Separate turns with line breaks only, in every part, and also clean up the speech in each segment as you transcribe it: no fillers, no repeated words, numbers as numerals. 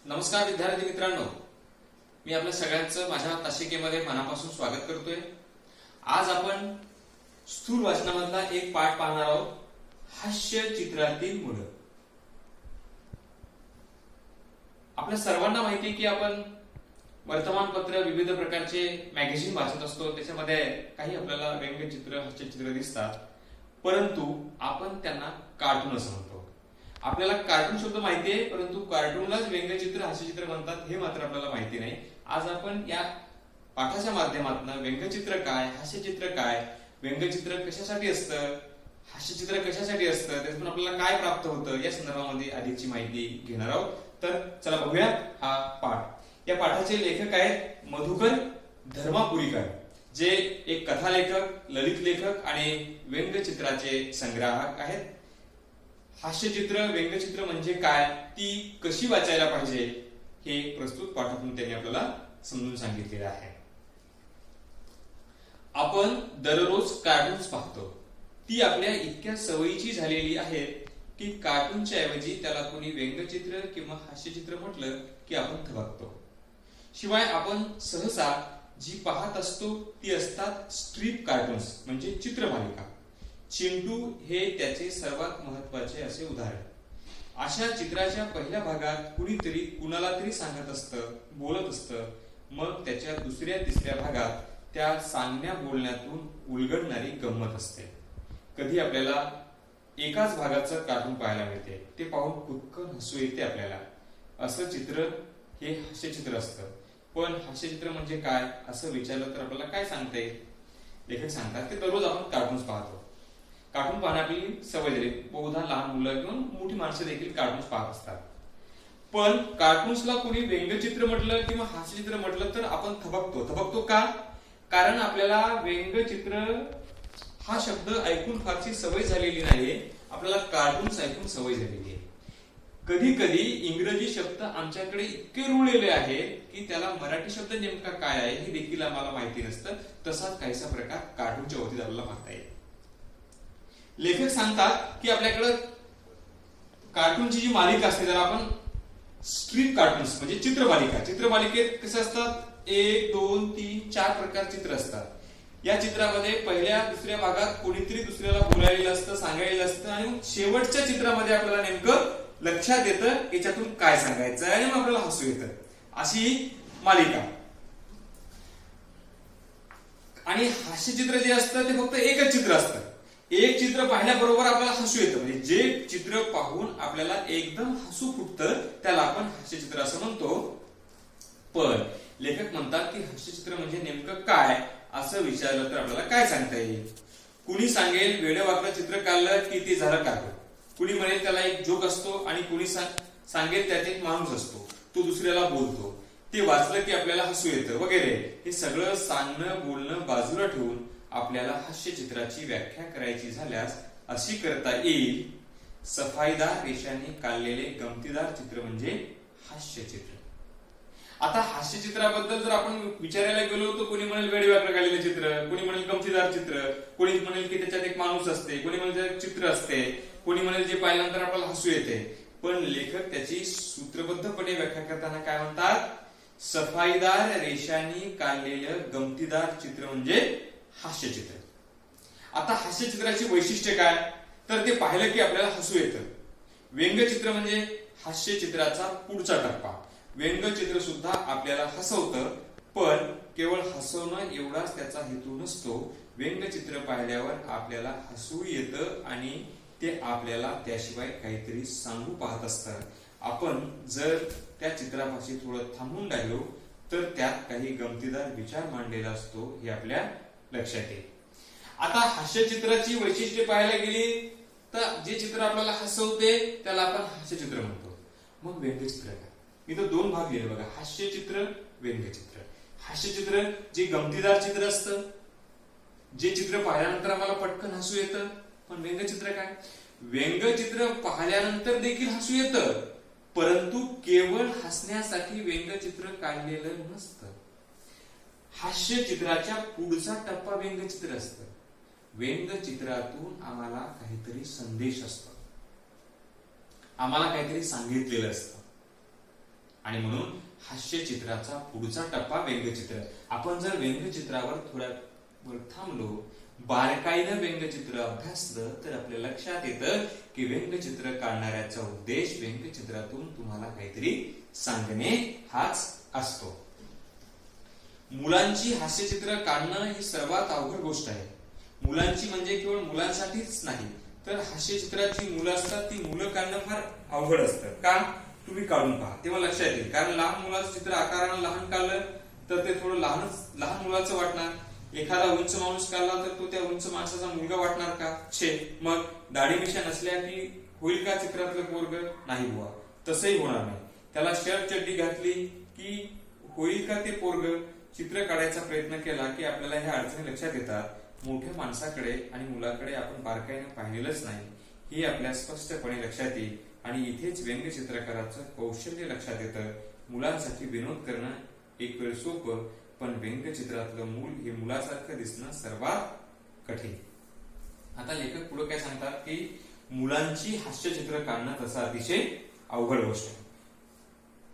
नमस्कार विद्यार्थी मित्रांनो, मी आपल्या सगळ्यांचं माझ्या तासिकेमध्ये मनापासून स्वागत करतोय। आज आपण स्थूल वाचनामधला एक पाठ पाहणार आहोत, हास्य चित्रातील मुलं। आपल्या सर्वांना माहिती आहे की आपण वर्तमानपत्र, विविध प्रकारचे मॅगझिन वाचत असतो। त्याच्यामध्ये काही आपल्याला व्यंगचित्र, हास्यचित्र दिसतात, परंतु आपण त्यांना कार्टून असं म्हणतो। आपल्याला कार्टून शब्द माहिती आहे, परंतु कार्टूनलाच व्यंगचित्र, हास्यचित्र म्हणतात हे मात्र आपल्याला माहिती नाही। आज आपण या पाठाच्या माध्यमातून व्यंगचित्र काय, हास्यचित्र काय, व्यंगचित्र कशासाठी असतं, हास्यचित्र कशासाठी असतं, त्यातून आपल्याला काय प्राप्त होतं या संदर्भामध्ये अधिकची माहिती घेणार आहोत। तर चला बघूया हा पाठ। या पाठाचे लेखक आहेत मधुकर धर्मापुरीकर, जे एक कथा लेखक, ललित लेखक आणि व्यंगचित्राचे संग्राहक आहेत। हास्यचित्र, व्यंगचित्र म्हणजे काय, ती कशी वाचायला पाहिजे हे प्रस्तुत पाठातून त्यांनी आपल्याला समजून सांगितलेलं आहे। आपण दररोज कार्टून्स पाहतो, ती आपल्या इतक्या सवयीची झालेली आहे की कार्टूनच्या ऐवजी त्याला कोणी व्यंगचित्र किंवा हास्यचित्र म्हटलं की आपण थबकतो। शिवाय आपण सहसा जी पाहत असतो ती असतात स्ट्रीप कार्टून्स, म्हणजे चित्रमालिका। चिंटू हे त्याचे सर्वात महत्त्वाचे असे उदाहरण। अशा चित्राच्या पहिल्या भागात कुणीतरी कुणाला तरी सांगत असतं, बोलत असतं, मग त्याच्या दुसऱ्या तिसऱ्या भागात त्या सांगण्या बोलण्यातून उलगडणारी गंमत असते। कधी आपल्याला एकाच भागाचं कार्टून पाहायला मिळते, ते पाहून खुदकन हसू येते आपल्याला। असं चित्र हे हास्यचित्र असतं। पण हास्यचित्र म्हणजे काय असं विचारलं तर आपल्याला काय सांगता येईल? लेखक सांगतात की दररोज आपण कार्टून्स पाहतो, कार्टून पाहण्याची सवय झाली, बहुधा लहान मुलं किंवा मोठी माणसं देखील कार्टून्स पाहत असतात। पण कार्टून्सला कोणी व्यंगचित्र म्हटलं किंवा हास्यचित्र म्हटलं तर आपण थबकतो का? कारण आपल्याला व्यंगचित्र हा शब्द ऐकून फारशी सवय झालेली नाहीये, आपल्याला कार्टून्स ऐकून सवय झालेली आहे। कधी कधी इंग्रजी शब्द आमच्याकडे इतके रुळलेले आहेत की त्याला मराठी शब्द नेमका काय आहे हे देखील आम्हाला माहिती नसतं। तसाच काहीसा प्रकार कार्टूनच्या बाबतीत आपल्याला पाहता येईल। लेखक सांगतात की आपल्याकडे कार्टूनची जी मालिका असते त्याला आपण स्ट्रीप कार्टून्स म्हणजे चित्रमालिका, चित्रमालिकेत कसं असतात, 1 2 3 4 प्रकार चित्र असतात। या चित्रामध्ये पहिल्या दुसऱ्या भागात कोणीतरी दुसऱ्याला बोलायला असतं, सांगायला असतं, आणि शेवटच्या चित्रामध्ये आपल्याला नेमकं लक्षात येतं याच्यातून काय सांगायचं आणि मग आपल्याला हसू येतं। अशी मालिका। आणि हास्यचित्र जे असतं ते फक्त एकच चित्र असतं। एक चित्र पाहिल्याबरोबर आपल्याला हसू येतं, म्हणजे जे चित्र पाहून आपल्याला एकदम हसू फुटतं त्याला आपण हास्यचित्र असं म्हणतो। पण लेखक म्हणतात की हास्यचित्र म्हणजे नेमकं काय असं विचारलं तर आपल्याला काय सांगता येईल? कुणी सांगेल वेडेवाकडं चित्र काढलं की ते झालं कार्टून, कुणी म्हणेल त्याला एक जोक असतो, आणि कुणी सांगेल त्यात एक माणूस असतो, तो दुसऱ्याला बोलतो, ते वाचलं की आपल्याला हसू येतं वगैरे। हे सगळं सांगणं बोलणं बाजूला ठेवून आपल्याला हास्यचित्राची व्याख्या करायची झाल्यास अशी करता येईल, सफाईदार रेषांनी काढलेले गमतीदार चित्र म्हणजे हास्यचित्र। आता हास्यचित्राबद्दल जर आपण विचारायला गेलो तर कोणी म्हणेल वेडेवाकडं काढलेले चित्र, कोणी म्हणेल गमतीदार चित्र, कोणी म्हणेल की त्याच्यात एक माणूस असते, कोणी म्हणेल चित्र असते, कोणी म्हणेल जे पाहिल्यानंतर आपल्याला हसू येते। पण लेखक त्याची सूत्रबद्धपणे व्याख्या करताना काय म्हणतात? सफाईदार रेषांनी काढलेलं गमतीदार चित्र म्हणजे हास्यचित्र। आता हास्यचित्राची वैशिष्ट्य काय, तर ते पाहिलं की आपल्याला हसू येतं। व्यंगचित्र म्हणजे हास्यचित्राचा पुढचा टप्पा। व्यंगचित्र सुद्धा आपल्याला हसवतं, पण केवळ हसवणं एवढाच त्याचा हेतू नसतो। व्यंगचित्र पाहिल्यावर आपल्याला हसू येतं आणि ते आपल्याला त्याशिवाय काहीतरी सांगू पाहत असतं। आपण जर त्या चित्रापाशी थोडं थांबून राहिलो तर त्यात काही गमतीदार विचार मांडलेला असतो हे आपल्या लक्षात येईल। आता हास्यचित्राची वैशिष्ट्ये पाहायला गेली तर जे चित्र आपल्याला हसवते त्याला आपण हास्यचित्र म्हणतो। मग व्यंगचित्र काय? इथं दोन भाग लिहिले बघा, हास्यचित्र, व्यंगचित्र। हास्यचित्र जे गमतीदार चित्र असतं, जे चित्र पाहिल्यानंतर आम्हाला पटकन हसू येतं। पण व्यंगचित्र काय? व्यंगचित्र पाहिल्यानंतर देखील हसू येतं, परंतु केवळ हसण्यासाठी व्यंगचित्र काढलेलं नसतं। हास्यचित्राच्या पुढचा टप्पा व्यंगचित्र असतं। व्यंगचित्रातून आम्हाला काहीतरी संदेश असतो, आम्हाला काहीतरी सांगितलेलं असतं, आणि म्हणून हास्य चित्राचा पुढचा टप्पा व्यंगचित्र. आपण जर व्यंगचित्रावर थोड्या वेळ थांबलो, बारकाईनं व्यंगचित्र अभ्यासलं तर आपल्या लक्षात येतं की व्यंगचित्र काढणाऱ्याचा उद्देश व्यंगचित्रातून तुम्हाला काहीतरी सांगणे हाच असतो. मुलांची हास्यचित्र काढणं ही सर्वात अवघड गोष्ट आहे. मुलांची म्हणजे केवळ मुलांसाठीच नाही, तर हास्यचित्राची मुलं असतात ती मुलं काढणं फार अवघड असतं. का? तुम्ही काढून पहा तेव्हा लक्षात येईल. कारण लहान मुलाचं चित्र आकारानं लहान काढलं तर ते थोडं लहान मुलाचं वाटणार. एखादा उंच माणूस काढला तर तो त्या उंच माणसाचा मुलगा वाटणार का? छे. मग दाढी मिशा नसल्या की होईल का चित्रातलं पोरग? नाही बुवा, तसंही होणार नाही. त्याला शर्ट चड्डी घातली की होईल का ते पोरग? चित्र काढायचा प्रयत्न केला की आपल्याला ह्या अडचणी लक्षात येतात. मोठ्या माणसाकडे आणि मुलाकडे आपण बारकाईने पाहिलेलंच नाही हे आपल्या स्पष्टपणे लक्षात येईल. आणि इथेच व्यंगचित्रकाराचं कौशल्य लक्षात येतं. मुलांसाठी विनोद करणं एक वेळ सोपं, पण व्यंगचित्रातलं मूल हे मुलासारखं दिसणं सर्वात कठीण. आता लेखक पुढे काय सांगतात की मुलांची हास्यचित्र काढणं तसं अतिशय अवघड गोष्ट आहे.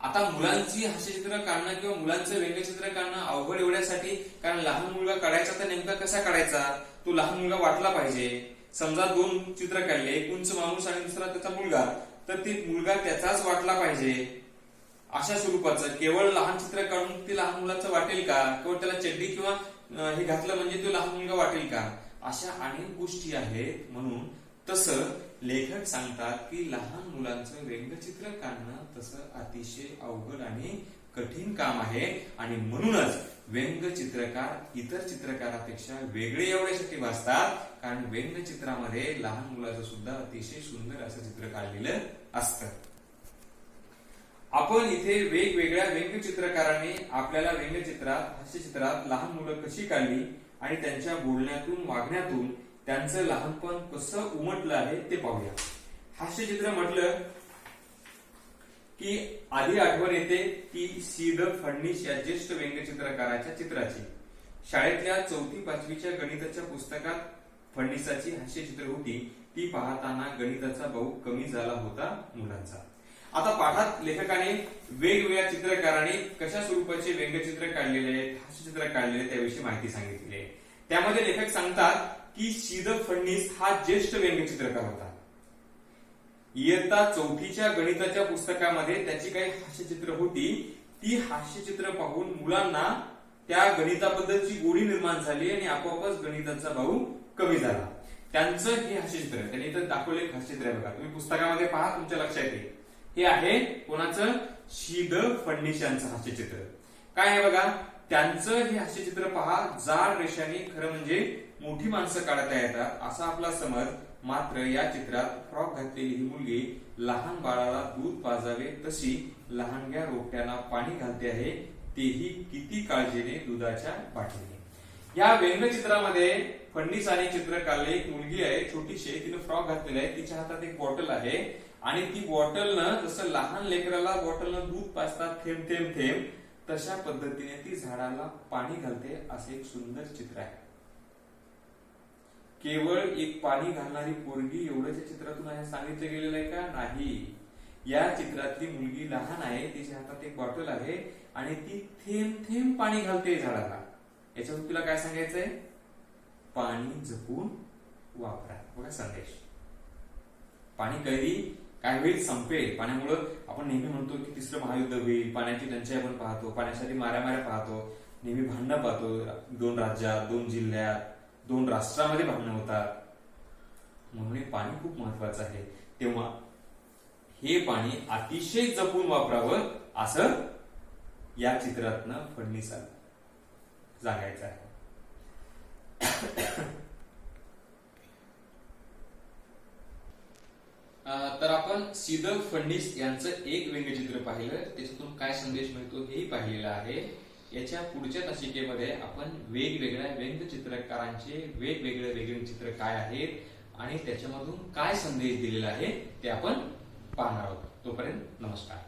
आता मुलांची हास्यचित्र काढणं किंवा मुलांचं व्यंगचित्र काढणं अवघड एवढ्यासाठी कारण लहान मुलगा काढायचा तर नेमका कसा काढायचा? तो लहान मुलगा वाटला पाहिजे. समजा दोन चित्र काढले, एक उंच माणूस आणि दुसरा त्याचा मुलगा, तर ते मुलगा त्याचाच वाटला पाहिजे. अशा स्वरूपाचं केवळ लहान चित्र काढून ते लहान मुलाचं वाटेल का? केवळ त्याला चड्डी किंवा हे घातलं म्हणजे तो लहान मुलगा वाटेल का? अशा अनेक गोष्टी आहेत. म्हणून तसं लेखक सांगतात की लहान मुलांचं व्यंगचित्र काढणं तसं अतिशय अवघड आणि कठीण काम आहे. आणि म्हणूनच व्यंगचित्रकार इतर चित्रकारापेक्षा वेगळे एवढ्यासाठी भासतात कारण व्यंगचित्रामध्ये लहान मुलाचं सुद्धा अतिशय सुंदर असं चित्र काढलेलं असतं. आपण इथे वेगवेगळ्या व्यंगचित्रकारांनी आपल्याला व्यंगचित्रात हास्यचित्रात लहान मुलं कशी काढली आणि त्यांच्या बोलण्यातून वागण्यातून त्यांचं लहानपण कसं उमटलं आहे ते पाहूया. हास्यचित्र म्हटलं की आधी आठवण येते ती सी द फडणीस या ज्येष्ठ व्यंगचित्रकाराच्या चित्राची. शाळेतल्या 4वी-5वीच्या गणिताच्या पुस्तकात फडणीसाची हास्यचित्र होती. ती पाहताना गणिताचा भाऊ कमी झाला होता मुलांचा. आता पाठात लेखकाने वेगवेगळ्या चित्रकारांनी कशा स्वरूपाचे व्यंगचित्र काढलेले आहेत, हास्यचित्र काढलेले त्याविषयी माहिती सांगितली आहे. त्यामध्ये लेखक सांगतात की सी द फडणीस हा ज्येष्ठ व्यंगचित्रकार होता. इयत्ता 4वीच्या गणिताच्या पुस्तकामध्ये त्याची काही हास्यचित्र होती. ती हास्यचित्र पाहून मुलांना त्या गणिताबद्दलची गोडी निर्माण झाली आणि आपोआपच गणिताचा भाऊ कमी झाला. त्यांचं हे हास्यचित्र त्यांनी इथं दाखवले हास्यचित्र आहे बघा. तुम्ही पुस्तकामध्ये पहा, तुमच्या लक्षात येईल. हे आहे कोणाचं? सी द फडणीस यांचं हास्यचित्र. काय आहे बघा, त्यांचं हे हास्यचित्र पहा. जाड रेषाने खरं म्हणजे मोठी माणसं काढता येतात असा आपला समज. मात्र या चित्रात फ्रॉक घातलेली ही मुलगी लहान बाळाला दूध पाजावे तशी लहानग्या रोट्याला पाणी घालते आहे, तेही किती काळजीने दुधाच्या बाटलीने. या व्यंगचित्रामध्ये फडणीसाने चित्र काढले. एक मुलगी आहे छोटीशी, तिने फ्रॉक घातलेला आहे, तिच्या हातात एक बॉटल आहे आणि ती बॉटलनं जसं लहान लेकराला बॉटलनं दूध पाजतात थेंब थेंब थेंब, तशा पद्धतीने ती झाडाला पाणी घालते असे एक सुंदर चित्र आहे. केवळ एक पाणी घालणारी पोरगी एवढंच या चित्रातून आहे सांगितलं गेलेलं आहे का? नाही. या चित्रातली मुलगी लहान आहे, तिच्या हातात एक बॉटल आहे आणि ती थेंब थेंब पाणी घालते झाडाला. याच्यावर तुला काय सांगायचंय? पाणी जपून वापरा. बघा संदेश. पाणी कधी काय होईल? संपेल. पाण्यामुळे आपण नेहमी म्हणतो की तिसरं महायुद्ध होईल, पाण्याची टंचाई आपण पाहतो, पाण्यासाठी माऱ्या पाहतो, नेहमी भांडणं पाहतो. 2 राज्यात, 2 जिल्ह्यात, 2 राष्ट्रांमध्ये भांडणं होतात. म्हणून पाणी खूप महत्वाचं आहे. तेव्हा हे पाणी अतिशय जपून वापरावं असं या चित्रातनं फडणीसाला सांगायचं आहे. तर आपण सी द फडणीस यांचं एक व्यंगचित्र पाहिलं, त्याच्यातून काय संदेश मिळतो हेही पाहिलेलं आहे. याच्या पुढच्या तासिकेमध्ये आपण वेगवेगळ्या व्यंगचित्रकारांचे वेगवेगळे व्यंगचित्र काय आहेत आणि त्याच्यामधून काय संदेश दिलेला आहे ते आपण पाहणार आहोत. तोपर्यंत नमस्कार.